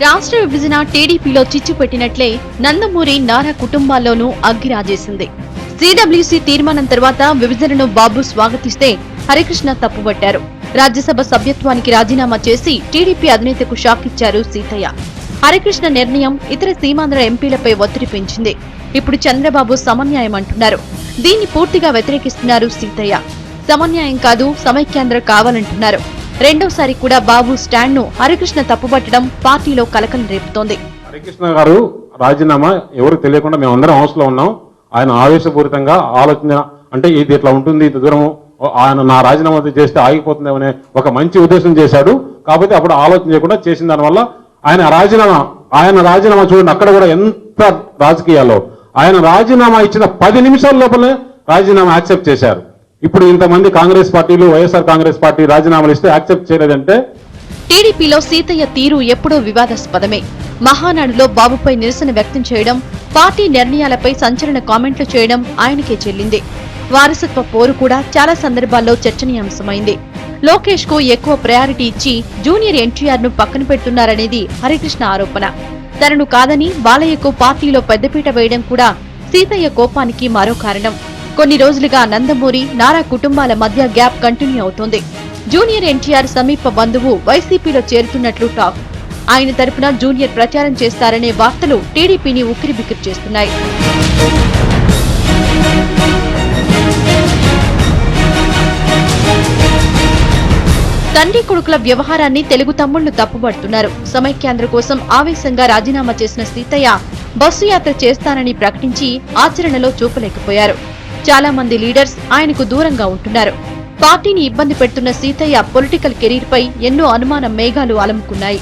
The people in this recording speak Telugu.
రాష్ట్ర విభజన టీడీపీలో చిచ్చు పెట్టినట్లే నందమూరి నారా కుటుంబాల్లోనూ అగ్గి రాజేసింది. సిడబ్ల్యూసీ తీర్మానం తర్వాత విభజనను బాబు స్వాగతిస్తే హరికృష్ణ తప్పుపట్టారు. రాజ్యసభ సభ్యత్వానికి రాజీనామా చేసి టీడీపీ అధినేతకు షాక్ ఇచ్చారు సీతయ్య. హరికృష్ణ నిర్ణయం ఇతర సీమాంధ్ర ఎంపీలపై ఒత్తిడి పెంచింది. ఇప్పుడు చంద్రబాబు సమన్యాయం అంటున్నారు. దీన్ని పూర్తిగా వ్యతిరేకిస్తున్నారు సీతయ్య. సమన్యాయం కాదు, సమైక్యాంధ్ర కావాలంటున్నారు. రెండోసారి కూడా బాబు స్టాండ్ ను హరికృష్ణ తప్పుపట్టడం పార్టీలో కలకలం రేపుతోంది. హరికృష్ణ గారు రాజీనామా ఎవరు తెలియకుండా మేమందరం హౌస్ లో ఉన్నాం. ఆయన ఆవేశపూరితంగా ఆలోచన అంటే ఇది ఇట్లా ఉంటుంది, ఇంత దూరం ఆయన నా రాజీనామా చేస్తే ఆగిపోతుందేమనే ఒక మంచి ఉద్దేశం చేశాడు. కాకపోతే అప్పుడు ఆలోచన చేయకుండా చేసిన దానివల్ల ఆయన రాజీనామా చూడండి, అక్కడ కూడా ఎంత రాజకీయాల్లో ఆయన రాజీనామా ఇచ్చిన 10 నిమిషాల లోపలే రాజీనామా యాక్సెప్ట్ చేశారు. ఇప్పుడు ఇంతమంది కాంగ్రెస్ పార్టీలు, వైఎస్ఆర్ కాంగ్రెస్ పార్టీ రాజీనామాలు ఇస్తే యాక్సెప్ట్ చేయలేదంటే టీడీపీలో సీతయ్య తీరు ఎప్పుడూ వివాదాస్పదమే. మహానాడులో బాబుపై నిరసన వ్యక్తం చేయడం, పార్టీ నిర్ణయాలపై సంచలన కామెంట్లు చేయడం ఆయనకే చెల్లింది. వారసత్వ పోరు కూడా చాలా సందర్భాల్లో చర్చనీయాంశమైంది. లోకేష్ కు ఎక్కువ ప్రయారిటీ ఇచ్చి జూనియర్ ఎన్టీఆర్ ను పక్కన పెడుతున్నారనేది హరికృష్ణ ఆరోపణ. తనను కాదని బాలయ్యకు పార్టీలో పెద్దపీట వేయడం కూడా సీతయ్య కోపానికి మరో కారణం. కొన్ని రోజులుగా నందమూరి, నారా కుటుంబాల మధ్య గ్యాప్ కంటిన్యూ అవుతోంది. జూనియర్ ఎన్టీఆర్ సమీప బంధువు వైసీపీలో చేరుతున్నట్లు టాక్. ఆయన తరపున జూనియర్ ప్రచారం చేస్తారనే వార్తలు టీడీపీని ఉక్కిరిబిక్కిరి చేస్తున్నాయి. తండ్రి కొడుకుల వ్యవహారాన్ని తెలుగు తమ్ముళ్లు తప్పుపడుతున్నారు. సమైక్యాంధ్ర కోసం ఆవేశంగా రాజీనామా చేసిన సీతయ్య బస్సు యాత్ర చేస్తానని ప్రకటించి ఆచరణలో చూపలేకపోయారు. చాలా మంది లీడర్స్ ఆయనకు దూరంగా ఉంటున్నారు. పార్టీని ఇబ్బంది పెడుతున్న సీతయ్య పొలిటికల్ కెరీర్ పై ఎన్నో అనుమాన మేఘాలు అలుముకున్నాయి.